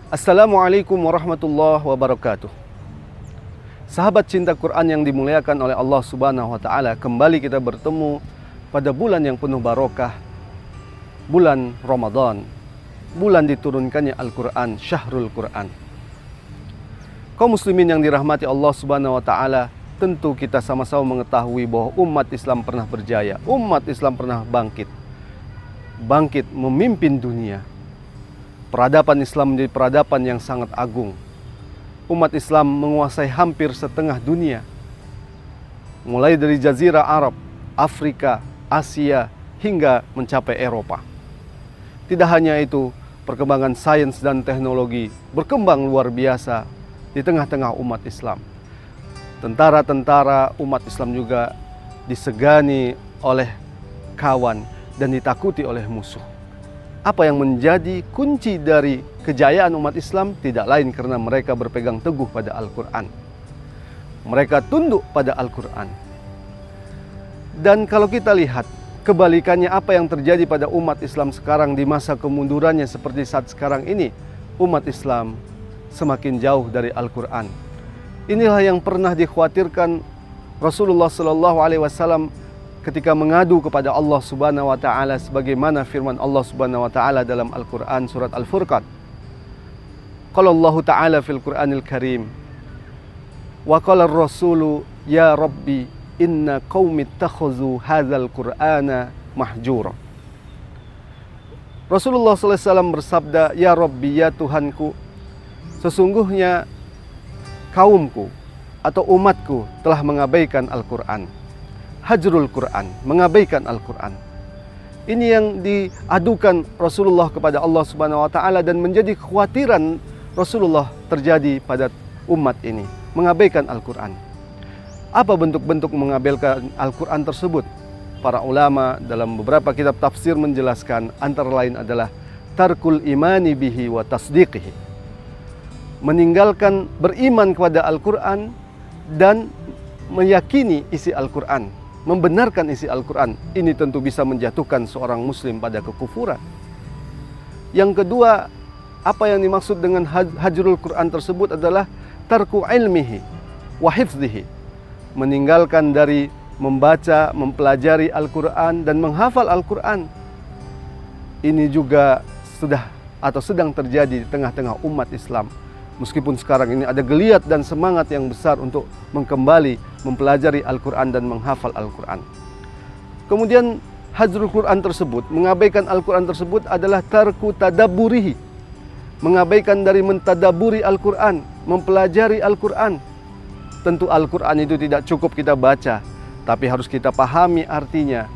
Assalamualaikum warahmatullahi wabarakatuh. Sahabat cinta Quran yang dimuliakan oleh Allah Subhanahu wa Ta'ala, kembali kita bertemu pada bulan yang penuh barokah, bulan Ramadan, bulan diturunkannya Al-Quran, Syahrul Quran. Kaum muslimin yang dirahmati Allah Subhanahu wa Ta'ala, tentu kita sama-sama mengetahui bahwa umat Islam pernah berjaya, umat Islam pernah bangkit memimpin dunia. Peradaban Islam menjadi peradaban yang sangat agung. Umat Islam menguasai hampir setengah dunia, mulai dari Jazirah Arab, Afrika, Asia, hingga mencapai Eropa. Tidak hanya itu, perkembangan sains dan teknologi berkembang luar biasa di tengah-tengah umat Islam. Tentara-tentara umat Islam juga disegani oleh kawan dan ditakuti oleh musuh. Apa yang menjadi kunci dari kejayaan umat Islam? Tidak lain karena mereka berpegang teguh pada Al-Quran. Mereka tunduk pada Al-Quran. Dan kalau kita lihat kebalikannya, apa yang terjadi pada umat Islam sekarang di masa kemundurannya seperti saat sekarang ini, umat Islam semakin jauh dari Al-Quran. Inilah yang pernah dikhawatirkan Rasulullah SAW ketika mengadu kepada Allah Subhanahu wa Ta'ala, sebagaimana firman Allah Subhanahu wa Ta'ala dalam Al-Quran surat Al-Furqan. Qala Allah Ta'ala fil Qur'anil Karim, wa qala ar-rasulu ya Rabbi inna qaumi ittakhadhu hadzal Qur'ana mahjura. Rasulullah SAW bersabda, ya Rabbi, ya Tuhanku, sesungguhnya kaumku atau umatku telah mengabaikan Al-Quran. Hajrul Quran, mengabaikan Al-Quran. Ini yang diadukan Rasulullah kepada Allah Subhanahu wa Ta'ala, dan menjadi kekhawatiran Rasulullah terjadi pada umat ini, mengabaikan Al-Quran. Apa bentuk-bentuk mengabaikan Al-Quran tersebut? Para ulama dalam beberapa kitab tafsir menjelaskan, antara lain adalah tarkul imani bihi wa tasdiqihi, meninggalkan beriman kepada Al-Quran dan meyakini isi Al-Quran, membenarkan isi Al-Quran. Ini tentu bisa menjatuhkan seorang muslim pada kekufuran. Yang kedua, apa yang dimaksud dengan hajrul Quran tersebut adalah tarku ilmihi wa hifzihi, meninggalkan dari membaca, mempelajari Al-Quran dan menghafal Al-Quran. Ini juga sudah atau sedang terjadi di tengah-tengah umat Islam. Meskipun sekarang ini ada geliat dan semangat yang besar untuk kembali mempelajari Al-Quran dan menghafal Al-Quran. Kemudian hajrul Quran tersebut, mengabaikan Al-Quran tersebut adalah tarku tadabburihi, mengabaikan dari mentadaburi Al-Quran, mempelajari Al-Quran. Tentu Al-Quran itu tidak cukup kita baca, tapi harus kita pahami artinya,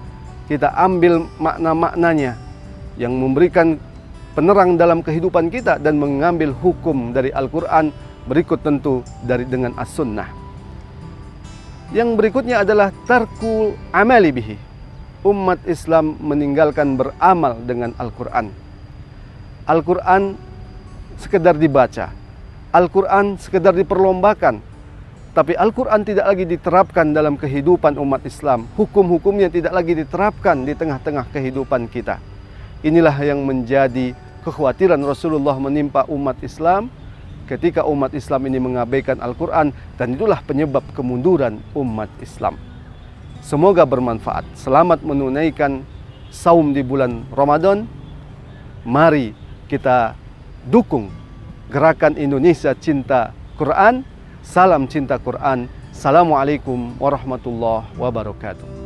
kita ambil makna-maknanya yang memberikan penerang dalam kehidupan kita dan mengambil hukum dari Al-Quran, berikut tentu dengan As-Sunnah. Yang berikutnya adalah tarkul amali bihi. Umat Islam meninggalkan beramal dengan Al-Quran. Al-Quran sekedar dibaca, Al-Quran sekedar diperlombakan, tapi Al-Quran tidak lagi diterapkan dalam kehidupan umat Islam. Hukum-hukumnya tidak lagi diterapkan di tengah-tengah kehidupan kita. Inilah yang menjadi kekhawatiran Rasulullah menimpa umat Islam ketika umat Islam ini mengabaikan Al-Quran, dan itulah penyebab kemunduran umat Islam. Semoga bermanfaat. Selamat menunaikan saum di bulan Ramadan. Mari kita dukung gerakan Indonesia Cinta Quran. Salam cinta Quran. Assalamualaikum warahmatullahi wabarakatuh.